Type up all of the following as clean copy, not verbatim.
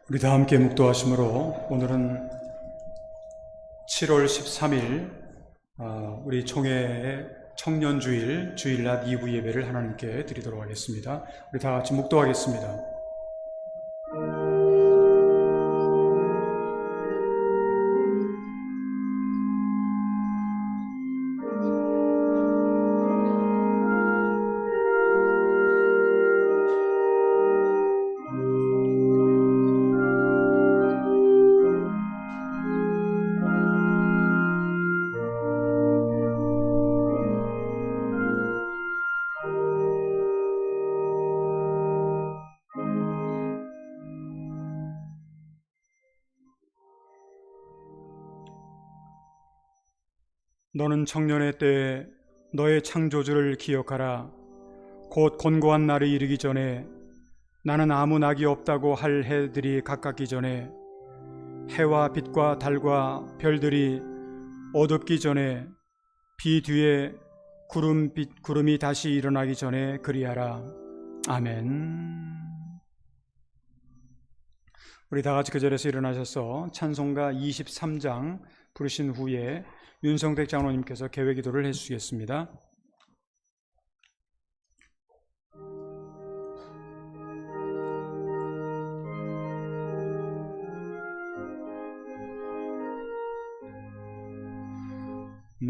우리 다 함께 묵도하심으로 오늘은 7월 13일 우리 총회의 청년주일 주일낮 2부 예배를 하나님께 드리도록 하겠습니다. 우리 다 같이 묵도하겠습니다. 너는 청년의 때에 너의 창조주를 기억하라. 곧 곤고한 날이 이르기 전에 나는 아무 낙이 없다고 할 해들이 가깝기 전에 해와 빛과 달과 별들이 어둡기 전에 비 뒤에 구름이 다시 일어나기 전에 그리하라. 아멘. 우리 다 같이 그 자리에서 일어나셔서 찬송가 23장 부르신 후에 윤성택 장로님께서 개회 기도를 해주시겠습니다.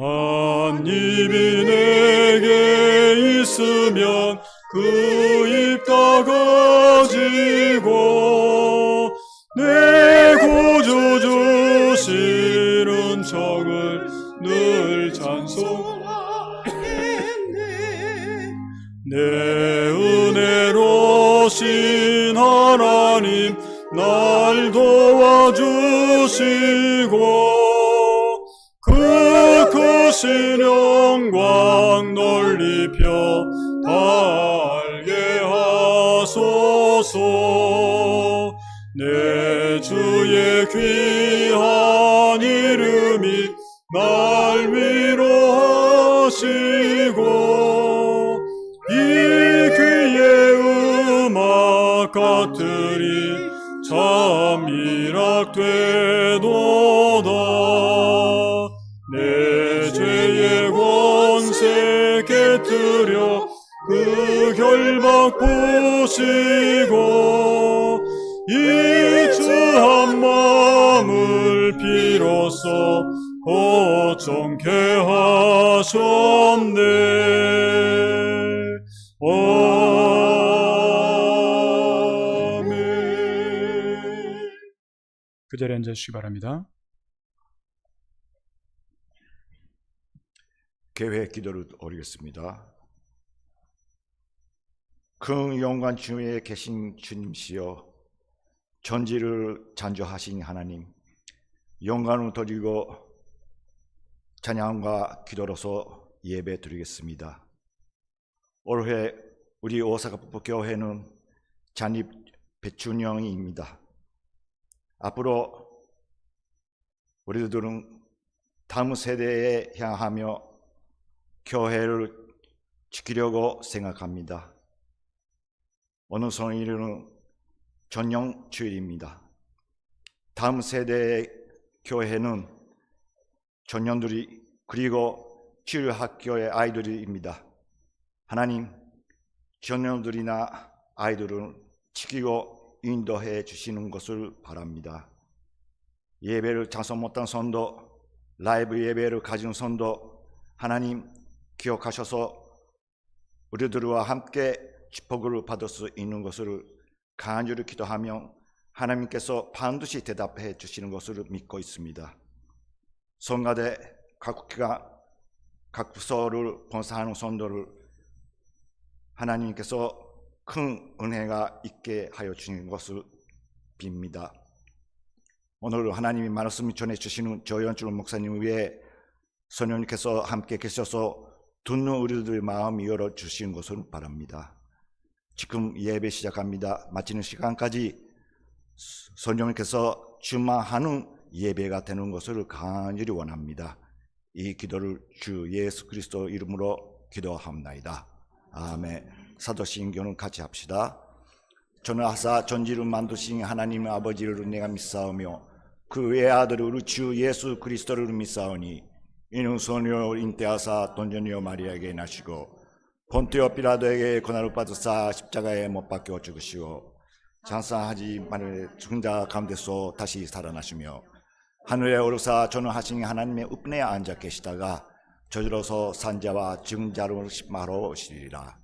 만입이 내게 있으면 그 입 다 가지고 내 구주 주신 은총을 늘 찬송하겠네. 내 은혜로신 하나님 날 도와주시고 그 크신 영광 넓히펴 달게 하소서. 내 주의 귀한 이름이 날 위로하시고 이 귀의 음악 같으리 참 미락되도다. 내 죄의 권세 깨뜨려 그 결박 보시고 이 주 한 마음을 비로소 고정케 하셨네. 아멘. 그 자리에 앉아주시기 바랍니다. 개회 기도를 올리겠습니다. 큰 영광 중에 계신 주님이시여, 전지를 창조하신 하나님, 영광을 드리고 찬양과 기도로서 예배 드리겠습니다. 올해 우리 오사카 북부교회는 창립 100주년입니다. 앞으로 우리들은 다음 세대에 향하며 교회를 지키려고 생각합니다. 오늘 성일은 전령주일입니다. 다음 세대의 교회는 전년들이 그리고 주일학교의 아이들입니다. 하나님, 전년들이나 아이들을 지키고 인도해 주시는 것을 바랍니다. 예배를 참석 못한 성도, 라이브 예배를 가진 성도, 하나님 기억하셔서 우리들과 함께 축복을 받을 수 있는 것을 간절히 기도하며 하나님께서 반드시 대답해 주시는 것을 믿고 있습니다. 성가대 각국기가 각 부서를 봉사하는 성도를 하나님께서 큰 은혜가 있게 하여 주시는 것을 빕니다. 오늘 하나님이 말씀을 전해주시는 조연출 목사님 위에 성령님께서 함께 계셔서 듣는 우리들의 마음 열어주시는 것을 바랍니다. 지금 예배 시작합니다. 마치는 시간까지 성령님께서 충만하는 예배가 되는 것을 간절히 원합니다. 이 기도를 주 예수 그리스도 이름으로 기도합니다. 아멘. 사도신경을 같이 합시다. 전하사 전지를 만드신 하나님 아버지를 내가 믿사오며 그 외아들 우리 주 예수 그리스도를 믿사오니 이는 소녀 잉태하사 돈전이여 마리아에게 나시고 본티오 빌라도에게 고난을 받으사 십자가에 못 박혀 죽으시고 장사하지 말을 죽은 자 가운데서 다시 살아나시며 하늘에 오르사 전능하신 하나님의 우편에 앉아 계시다가 저절로서 산자와 증자를 심하러 오시리라.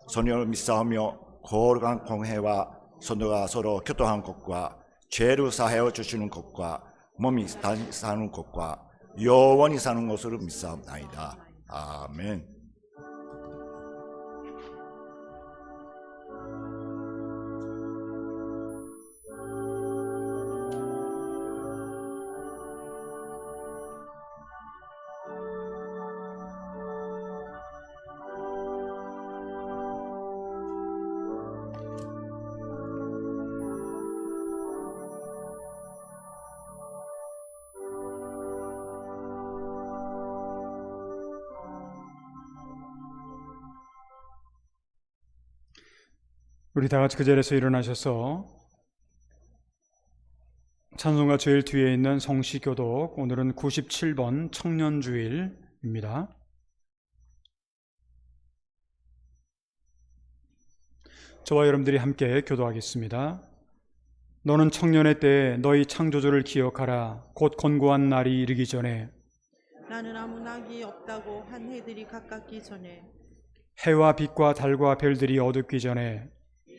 소녀를 믿사오며 거룩한 공회와 선도가 서로 교통하는 것과 죄를 사하여 주시는 것과 몸이 사는 것과 영원히 사는 것을 믿사옵나이다. 아멘. 우리 다 같이 그 자리에서 일어나셔서 찬송가 제일 뒤에 있는 성시교독, 오늘은 97번 청년주일입니다. 저와 여러분들이 함께 교도하겠습니다. 너는 청년의 때에 너희 창조주를 기억하라. 곧 권고한 날이 이르기 전에 나는 아무 낙이 없다고 한 해들이 가깝기 전에 해와 빛과 달과 별들이 어둡기 전에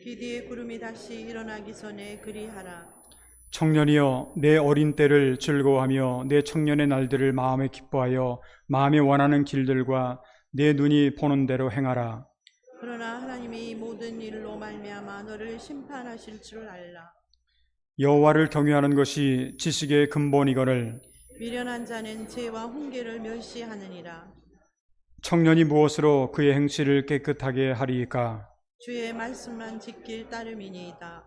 기디의 구름이 다시 일어나기 전에 그리하라. 청년이여 내 어린 때를 즐거워하며 내 청년의 날들을 마음에 기뻐하여 마음에 원하는 길들과 내 눈이 보는 대로 행하라. 그러나 하나님이 이 모든 일로 말미암아 너를 심판하실 줄 알라. 여호와를 경외하는 것이 지식의 근본이거늘 미련한 자는 죄와 훈계를 멸시하느니라. 청년이 무엇으로 그의 행실을 깨끗하게 하리이까? 주의 말씀만 지킬 따름이니이다.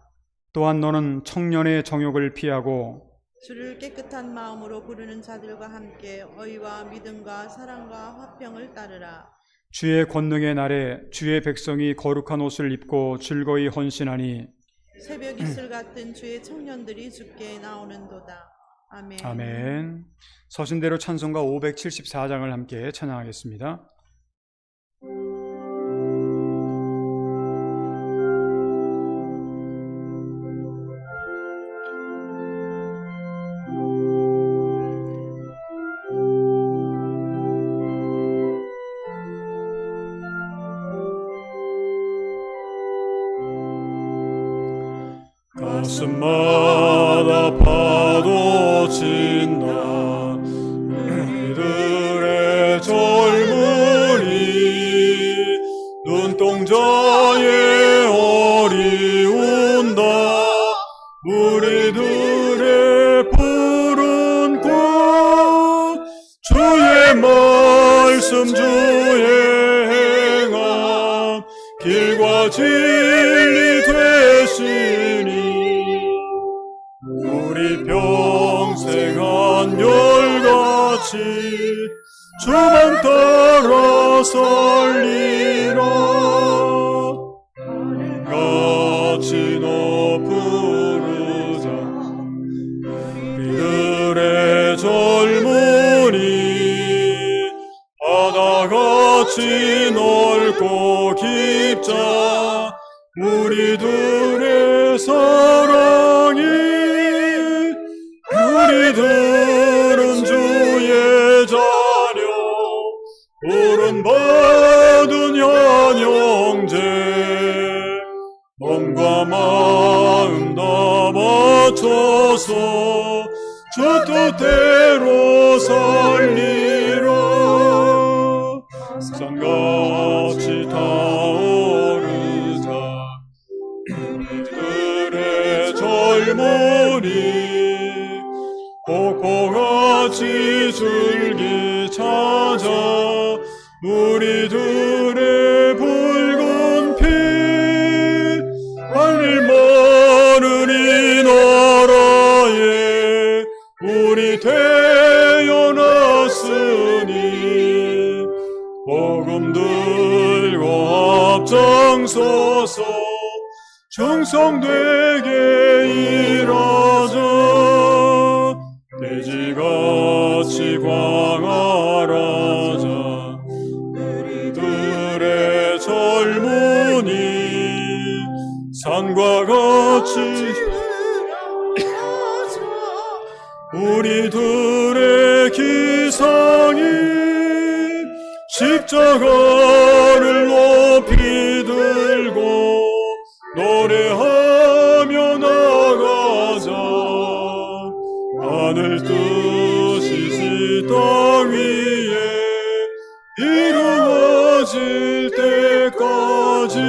또한 너는 청년의 정욕을 피하고 주를 깨끗한 마음으로 부르는 자들과 함께 의와 믿음과 사랑과 화평을 따르라. 주의 권능의 날에 주의 백성이 거룩한 옷을 입고 즐거이 헌신하니 새벽 이슬 같은 주의 청년들이 주께 나오는도다. 아멘. 아멘. 서신대로 찬송가 574장을 함께 찬양하겠습니다. 가슴마다 파도 친다. 우리들의 젊은이 눈동자에 어리운다. 우리들의 푸른 꽃 주의 말씀 주의 행함 길과 진리 되시니 우리 평생 한결같이 주만 따라 살리라. 같이 높으르자. 우리들의 젊은이 바다같이 넓고 깊자. 우리들의 사랑이 우리들은 주의 자녀 부름받은 현 형제 몸과 마음 다 맞춰서 주 뜻대로 살리라. 산같이 타오르자. 우리들의 젊은이 벚꽃같이 줄기 찾아. 우리들의 붉은 피 할일 많은 이 나라에 우리 태어났으니 복음 들고 앞장서서 충성되게 일하자. 돼지같이 광활하자. 우리들의 젊은이 산과 같이 우리들의 기상이 십자가를 높이 들고 노래하며 나가자. 하늘 뜻이지 땅 위에 이루어질 때까지.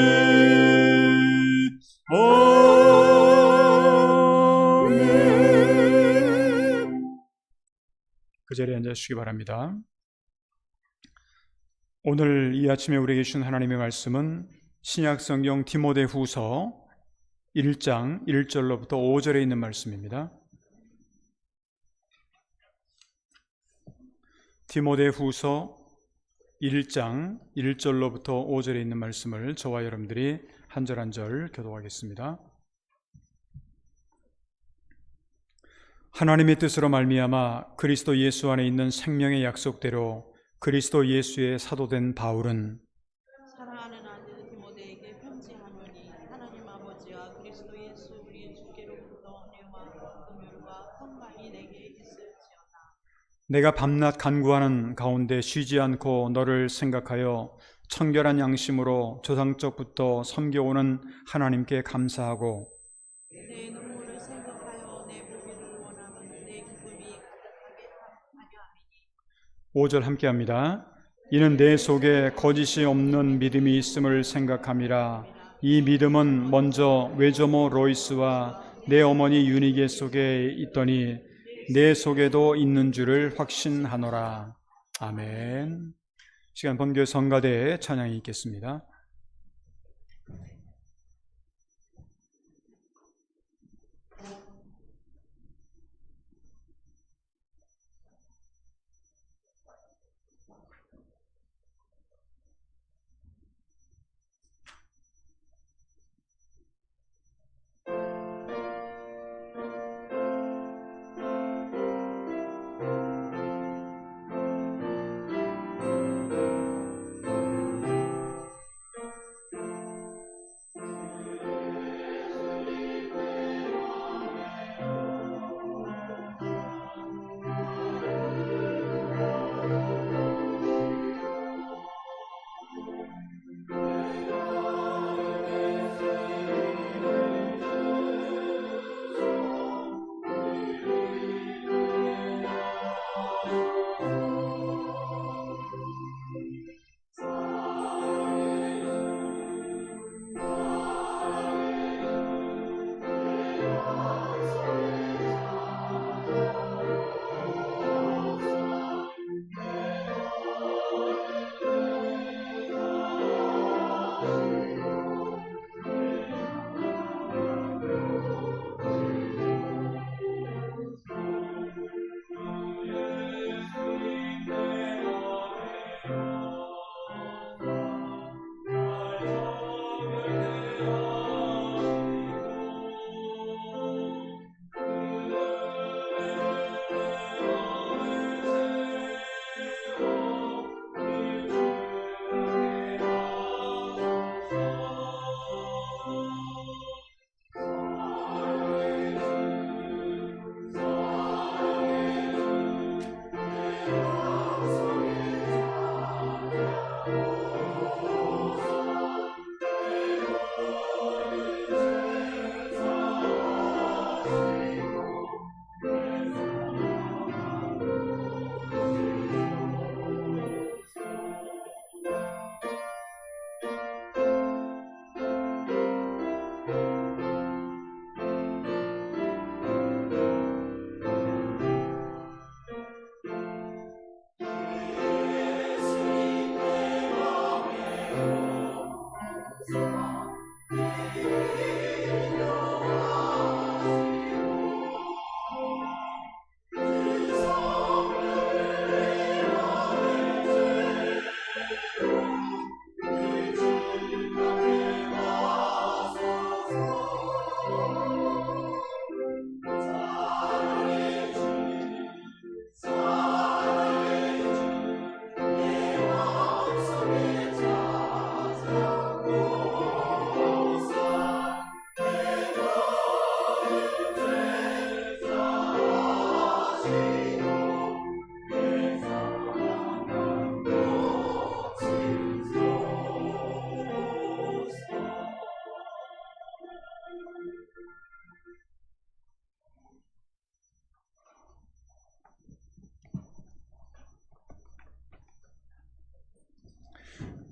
그 자리에 앉아주시기 바랍니다. 오늘 이 아침에 우리에게 주신 하나님의 말씀은 신약성경 디모데후서 1장 1절로부터 5절에 있는 말씀입니다. 디모데후서 1장 1절로부터 5절에 있는 말씀을 저와 여러분들이 한 절 한 절 교독하겠습니다. 하나님의 뜻으로 말미암아 그리스도 예수 안에 있는 생명의 약속대로 그리스도 예수의 사도된 바울은 사랑하는 아들 디모데에게 편지하노니 하나님 아버지와 그리스도 예수 우리의 주께로부터 은혜와 긍휼과 평강이 내게 있을지어다. 내가 밤낮 간구하는 가운데 쉬지 않고 너를 생각하여 청결한 양심으로 조상적부터 섬겨오는 하나님께 감사하고 내 눈물을 생각하여 내 보기를 원하는 내 기쁨이 가득하게 하려 함이니. 5절 함께합니다. 이는 내 속에 거짓이 없는 믿음이 있음을 생각함이라. 이 믿음은 먼저 외조모 로이스와 내 어머니 유니게 속에 있더니 내 속에도 있는 줄을 확신하노라. 아멘. 시간 본교회 성가대에 찬양이 있겠습니다.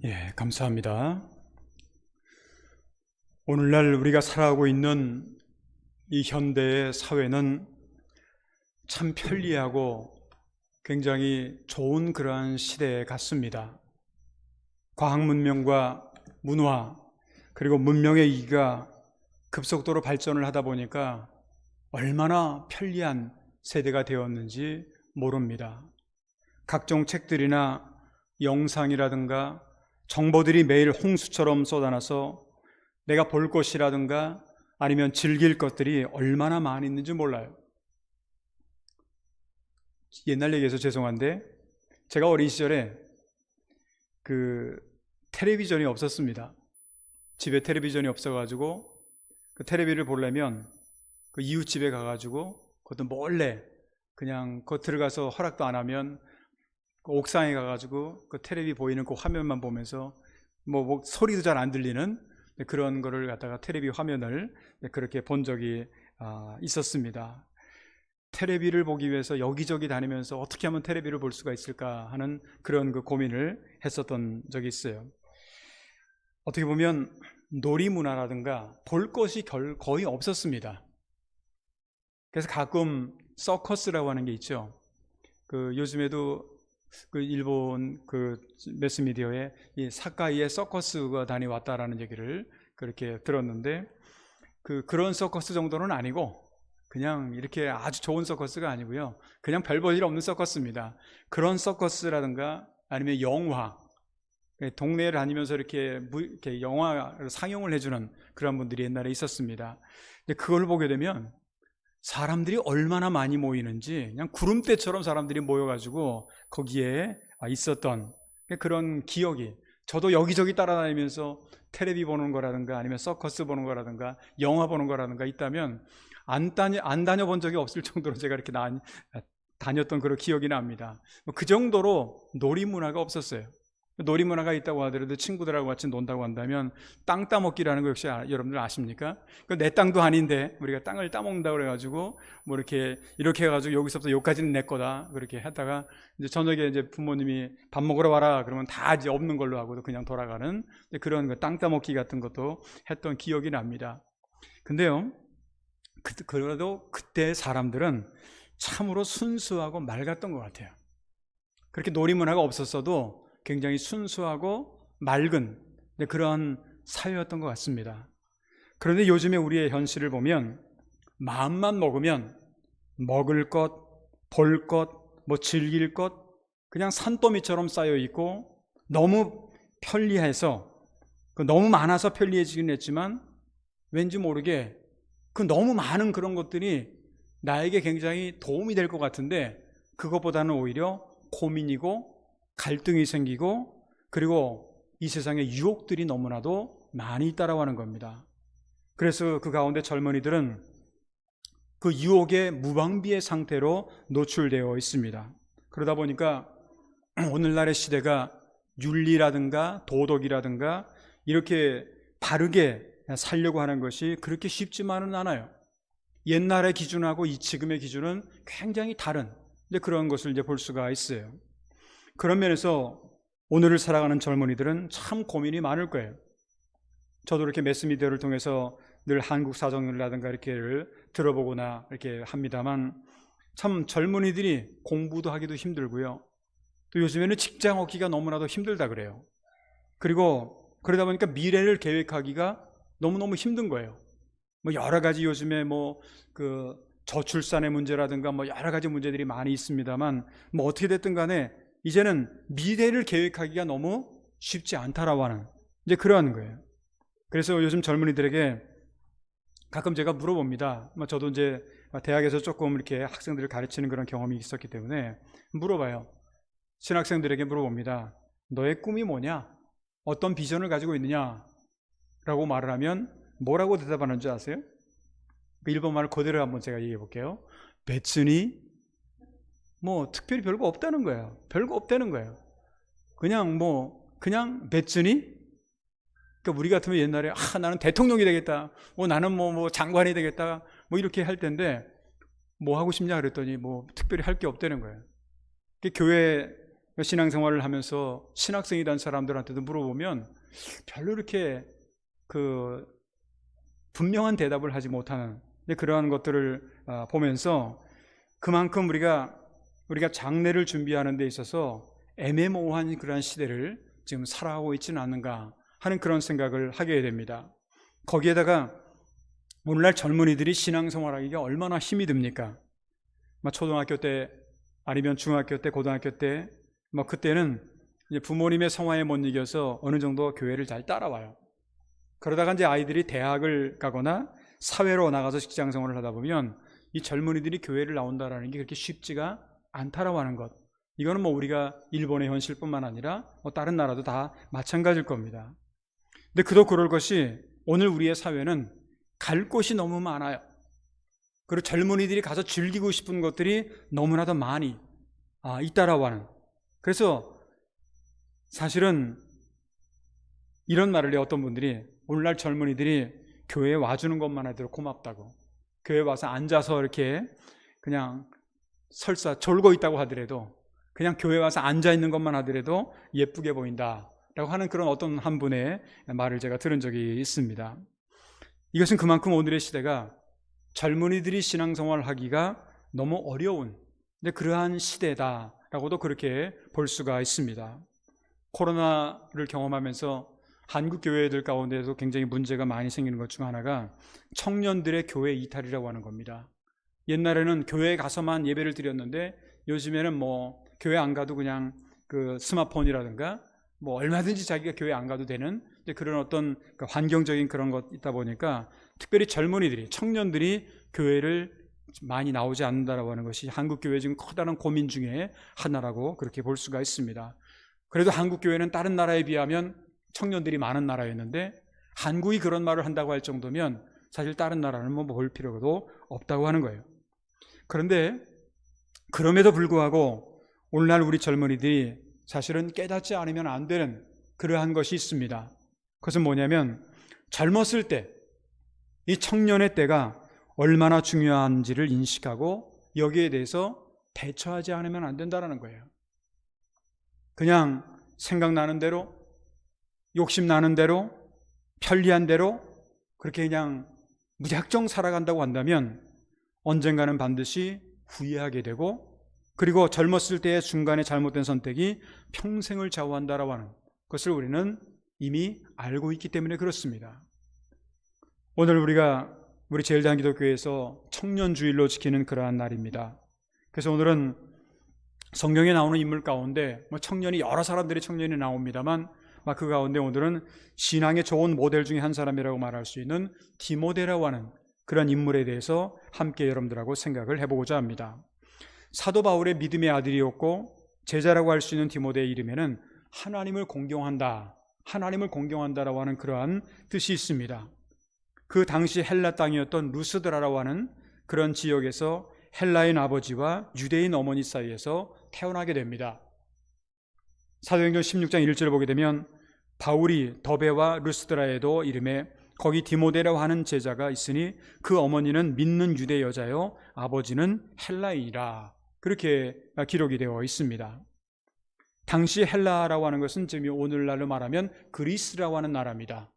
예, 감사합니다. 오늘날 우리가 살아가고 있는 이 현대의 사회는 참 편리하고 굉장히 좋은 그러한 시대에 갔습니다. 과학 문명과 문화 그리고 문명의 이기가 급속도로 발전을 하다 보니까 얼마나 편리한 세대가 되었는지 모릅니다. 각종 책들이나 영상이라든가 정보들이 매일 홍수처럼 쏟아나서 내가 볼 것이라든가 아니면 즐길 것들이 얼마나 많이 있는지 몰라요. 옛날 얘기해서 죄송한데 제가 어린 시절에 텔레비전이 없었습니다. 집에 텔레비전이 없어가지고 그 텔레비를 보려면 그 이웃집에 가가지고 그것도 몰래 그냥 그 들어가서 허락도 안 하면 그 옥상에 가가지고 그 텔레비 보이는 그 화면만 보면서 뭐 소리도 잘 안 들리는 그런 거를 갖다가 텔레비 화면을 그렇게 본 적이 있었습니다. 텔레비를 보기 위해서 여기저기 다니면서 어떻게 하면 텔레비를 볼 수가 있을까 하는 그런 그 고민을 했었던 적이 있어요. 어떻게 보면 놀이문화라든가 볼 것이 거의 없었습니다. 그래서 가끔 서커스라고 하는 게 있죠. 요즘에도 일본 매스미디어에 이 사카이에 서커스가 다녀왔다라는 얘기를 그렇게 들었는데 그런 서커스 정도는 아니고 그냥 이렇게 아주 좋은 서커스가 아니고요. 그냥 별 볼 일 없는 서커스입니다. 그런 서커스라든가 아니면 영화, 동네를 다니면서 이렇게 영화를 상영을 해주는 그런 분들이 옛날에 있었습니다. 근데 그걸 보게 되면 사람들이 얼마나 많이 모이는지 그냥 구름대처럼 사람들이 모여가지고 거기에 있었던 그런 기억이, 저도 여기저기 따라다니면서 텔레비 보는 거라든가 아니면 서커스 보는 거라든가 영화 보는 거라든가 있다면 안 다녀본 적이 없을 정도로 제가 이렇게 다녔던 그런 기억이 납니다. 그 정도로 놀이문화가 없었어요. 놀이문화가 있다고 하더라도 친구들하고 같이 논다고 한다면 땅 따먹기라는 거 역시 여러분들 아십니까? 내 땅도 아닌데 우리가 땅을 따먹는다고 그래가지고 뭐 이렇게 해가지고 여기서부터 여기까지는 내 거다 그렇게 하다가 이제 저녁에 이제 부모님이 밥 먹으러 와라 그러면 다 이제 없는 걸로 하고도 그냥 돌아가는 그런 땅 따먹기 같은 것도 했던 기억이 납니다. 근데요, 그래도 그때 사람들은 참으로 순수하고 맑았던 것 같아요. 그렇게 놀이문화가 없었어도 굉장히 순수하고 맑은 그런 사회였던 것 같습니다. 그런데 요즘에 우리의 현실을 보면 마음만 먹으면 먹을 것, 볼 것, 뭐 즐길 것 그냥 산더미처럼 쌓여 있고 너무 편리해서 너무 많아서 편리해지긴 했지만 왠지 모르게 너무 많은 그런 것들이 나에게 굉장히 도움이 될 것 같은데 그것보다는 오히려 고민이고 갈등이 생기고 그리고 이 세상에 유혹들이 너무나도 많이 따라가는 겁니다. 그래서 그 가운데 젊은이들은 그 유혹의 무방비의 상태로 노출되어 있습니다. 그러다 보니까 오늘날의 시대가 윤리라든가 도덕이라든가 이렇게 바르게 살려고 하는 것이 그렇게 쉽지만은 않아요. 옛날의 기준하고 이 지금의 기준은 굉장히 다른 그런 것을 이제 볼 수가 있어요. 그런 면에서 오늘을 살아가는 젊은이들은 참 고민이 많을 거예요. 저도 이렇게 매스미디어를 통해서 늘 한국 사정이라든가 이렇게를 들어보거나 이렇게 합니다만 참 젊은이들이 공부도 하기도 힘들고요. 또 요즘에는 직장 얻기가 너무나도 힘들다 그래요. 그리고 그러다 보니까 미래를 계획하기가 너무너무 힘든 거예요. 뭐 여러 가지 요즘에 저출산의 문제라든가 여러 가지 문제들이 많이 있습니다만 어떻게 됐든 간에 이제는 미래를 계획하기가 너무 쉽지 않다라고 하는 이제 그러한 거예요. 그래서 요즘 젊은이들에게 가끔 제가 물어봅니다. 저도 이제 대학에서 조금 이렇게 학생들을 가르치는 그런 경험이 있었기 때문에 물어봐요. 신학생들에게 물어봅니다. 너의 꿈이 뭐냐? 어떤 비전을 가지고 있느냐? 라고 말을 하면 뭐라고 대답하는 줄 아세요? 그 일본말을 그대로 한번 제가 얘기해 볼게요. 베츠니 특별히 별거 없다는 거예요. 별거 없다는 거예요. 그냥 베츠니? 그러니까 우리 같으면 옛날에 나는 대통령이 되겠다. 나는 장관이 되겠다. 이렇게 할 텐데 뭐 하고 싶냐 그랬더니 특별히 할 게 없다는 거예요. 교회 신앙생활을 하면서 신학생이란 사람들한테도 물어보면 별로 이렇게 분명한 대답을 하지 못하는 그러한 것들을 보면서 그만큼 우리가 장래를 준비하는 데 있어서 애매모호한 그러한 시대를 지금 살아가고 있지는 않는가 하는 그런 생각을 하게 됩니다. 거기에다가 오늘날 젊은이들이 신앙생활하기가 얼마나 힘이 듭니까? 초등학교 때 아니면 중학교 때, 고등학교 때 그때는 이제 부모님의 성화에 못 이겨서 어느 정도 교회를 잘 따라와요. 그러다가 이제 아이들이 대학을 가거나 사회로 나가서 직장생활을 하다 보면 이 젊은이들이 교회를 나온다라는 게 그렇게 쉽지가 않다라고 하는 것. 이거는 우리가 일본의 현실뿐만 아니라 다른 나라도 다 마찬가지일 겁니다. 근데 그도 그럴 것이 오늘 우리의 사회는 갈 곳이 너무 많아요. 그리고 젊은이들이 가서 즐기고 싶은 것들이 너무나도 많이 있다라고 하는. 그래서 사실은 이런 말을 해요. 어떤 분들이 오늘날 젊은이들이 교회에 와주는 것만 해도 고맙다고, 교회에 와서 앉아서 이렇게 그냥 설사 졸고 있다고 하더라도 그냥 교회에 와서 앉아 있는 것만 하더라도 예쁘게 보인다라고 하는 그런 어떤 한 분의 말을 제가 들은 적이 있습니다. 이것은 그만큼 오늘의 시대가 젊은이들이 신앙생활을 하기가 너무 어려운 그러한 시대다라고도 그렇게 볼 수가 있습니다. 코로나를 경험하면서 한국 교회들 가운데서 굉장히 문제가 많이 생기는 것 중 하나가 청년들의 교회 이탈이라고 하는 겁니다. 옛날에는 교회에 가서만 예배를 드렸는데 요즘에는 교회 안 가도 그냥 스마트폰이라든가 얼마든지 자기가 교회 안 가도 되는 그런 어떤 환경적인 그런 것 있다 보니까 특별히 젊은이들이, 청년들이 교회를 많이 나오지 않는다라고 하는 것이 한국 교회 지금 커다란 고민 중에 하나라고 그렇게 볼 수가 있습니다. 그래도 한국 교회는 다른 나라에 비하면 청년들이 많은 나라였는데 한국이 그런 말을 한다고 할 정도면 사실 다른 나라는 볼 필요도 없다고 하는 거예요. 그런데 그럼에도 불구하고 오늘날 우리 젊은이들이 사실은 깨닫지 않으면 안 되는 그러한 것이 있습니다. 그것은 뭐냐면 젊었을 때, 이 청년의 때가 얼마나 중요한지를 인식하고 여기에 대해서 대처하지 않으면 안 된다는 거예요. 그냥 생각나는 대로, 욕심나는 대로, 편리한 대로 그렇게 그냥 무작정 살아간다고 한다면 언젠가는 반드시 후회하게 되고, 그리고 젊었을 때의 중간에 잘못된 선택이 평생을 좌우한다라고 하는 것을 우리는 이미 알고 있기 때문에 그렇습니다. 오늘 우리 제일대한기독교에서 청년주일로 지키는 그러한 날입니다. 그래서 오늘은 성경에 나오는 인물 가운데 청년이 여러 사람들이 청년이 나옵니다만 그 가운데 오늘은 신앙의 좋은 모델 중에 한 사람이라고 말할 수 있는 디모데라고 하는 그런 인물에 대해서 함께 여러분들하고 생각을 해보고자 합니다. 사도 바울의 믿음의 아들이었고 제자라고 할 수 있는 디모데의 이름에는 하나님을 공경한다라고 하는 그러한 뜻이 있습니다. 그 당시 헬라 땅이었던 루스드라라고 하는 그런 지역에서 헬라인 아버지와 유대인 어머니 사이에서 태어나게 됩니다. 사도행전 16장 1절을 보게 되면 바울이 더베와 루스드라에도 이름에 거기 디모데라고 하는 제자가 있으니 그 어머니는 믿는 유대 여자요 아버지는 헬라인이라, 그렇게 기록이 되어 있습니다. 당시 헬라라고 하는 것은 지금 오늘날로 말하면 그리스라고 하는 나라입니다.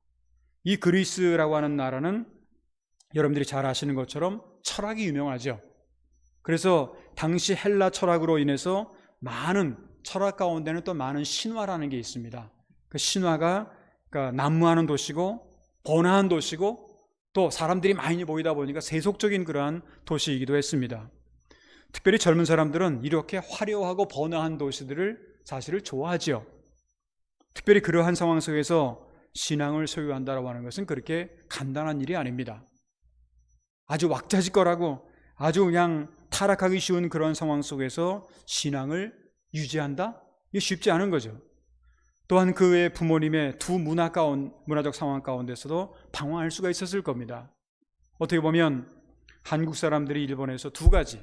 이 그리스라고 하는 나라는 여러분들이 잘 아시는 것처럼 철학이 유명하죠. 그래서 당시 헬라 철학으로 인해서 많은 철학 가운데는 또 많은 신화라는 게 있습니다. 그 신화가 난무하는 도시고 번화한 도시고 또 사람들이 많이 모이다 보니까 세속적인 그러한 도시이기도 했습니다. 특별히 젊은 사람들은 이렇게 화려하고 번화한 도시들을 사실을 좋아하죠. 특별히 그러한 상황 속에서 신앙을 소유한다고 하는 것은 그렇게 간단한 일이 아닙니다. 아주 왁자지껄하고 아주 그냥 타락하기 쉬운 그런 상황 속에서 신앙을 유지한다? 이게 쉽지 않은 거죠. 또한 그의 부모님의 두 문화적 상황 가운데서도 방황할 수가 있었을 겁니다. 어떻게 보면 한국 사람들이 일본에서 두 가지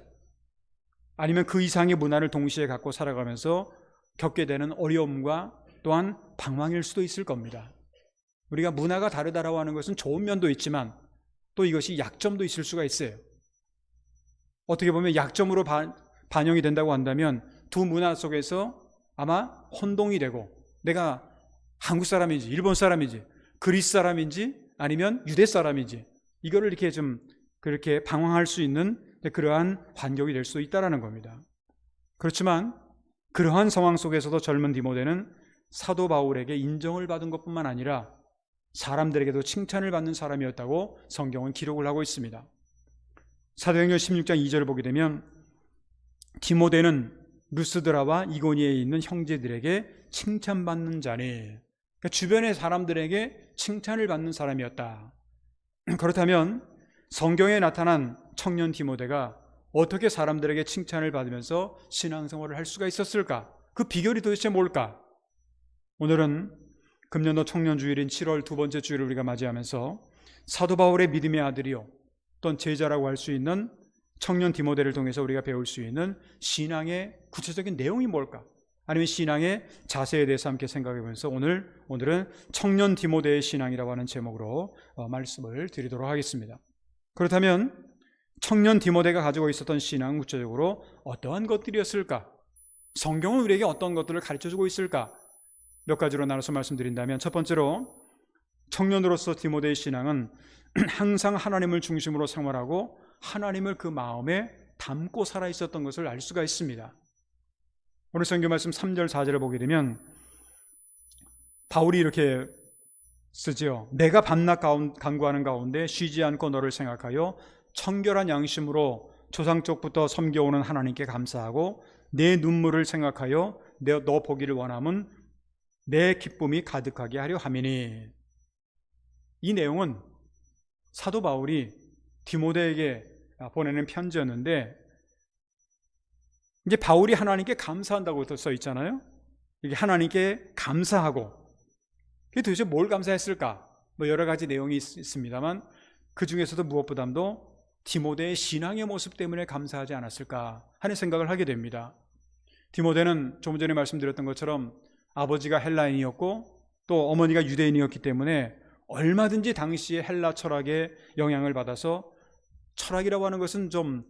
아니면 그 이상의 문화를 동시에 갖고 살아가면서 겪게 되는 어려움과 또한 방황일 수도 있을 겁니다. 우리가 문화가 다르다라고 하는 것은 좋은 면도 있지만 또 이것이 약점도 있을 수가 있어요. 어떻게 보면 약점으로 반영이 된다고 한다면 두 문화 속에서 아마 혼동이 되고 내가 한국 사람인지 일본 사람인지 그리스 사람인지 아니면 유대 사람인지 이거를 이렇게 좀 그렇게 방황할 수 있는 그러한 환경이 될 수 있다는 겁니다. 그렇지만 그러한 상황 속에서도 젊은 디모데는 사도 바울에게 인정을 받은 것뿐만 아니라 사람들에게도 칭찬을 받는 사람이었다고 성경은 기록을 하고 있습니다. 사도행전 16장 2절을 보게 되면 디모데는 루스드라와 이고니에 있는 형제들에게 칭찬받는 자니, 그러니까 주변의 사람들에게 칭찬을 받는 사람이었다. 그렇다면 성경에 나타난 청년 디모데가 어떻게 사람들에게 칭찬을 받으면서 신앙생활을 할 수가 있었을까? 그 비결이 도대체 뭘까? 오늘은 금년도 청년주일인 7월 두 번째 주일을 우리가 맞이하면서 사도 바울의 믿음의 아들이요 어떤 제자라고 할 수 있는 청년 디모데를 통해서 우리가 배울 수 있는 신앙의 구체적인 내용이 뭘까? 아니면 신앙의 자세에 대해서 함께 생각해 보면서 오늘은 청년 디모데의 신앙이라고 하는 제목으로 말씀을 드리도록 하겠습니다. 그렇다면 청년 디모데가 가지고 있었던 신앙은 구체적으로 어떠한 것들이었을까? 성경은 우리에게 어떤 것들을 가르쳐주고 있을까? 몇 가지로 나눠서 말씀드린다면 첫 번째로 청년으로서 디모데의 신앙은 항상 하나님을 중심으로 생활하고 하나님을 그 마음에 담고 살아 있었던 것을 알 수가 있습니다. 오늘 성경 말씀 3절 4절을 보게 되면 바울이 이렇게 쓰지요. 내가 밤낮 간구하는 가운데 쉬지 않고 너를 생각하여 청결한 양심으로 조상 쪽부터 섬겨오는 하나님께 감사하고 내 눈물을 생각하여 너 보기를 원함은 내 기쁨이 가득하게 하려 함이니. 이 내용은 사도 바울이 디모데에게 보내는 편지였는데 이제 바울이 하나님께 감사한다고 써 있잖아요. 이게 하나님께 감사하고 그게 도대체 뭘 감사했을까? 뭐 여러 가지 내용이 있습니다만 그 중에서도 무엇보다도 디모데의 신앙의 모습 때문에 감사하지 않았을까 하는 생각을 하게 됩니다. 디모데는 조금 전에 말씀드렸던 것처럼 아버지가 헬라인이었고 또 어머니가 유대인이었기 때문에 얼마든지 당시의 헬라 철학의 영향을 받아서 철학이라고 하는 것은 좀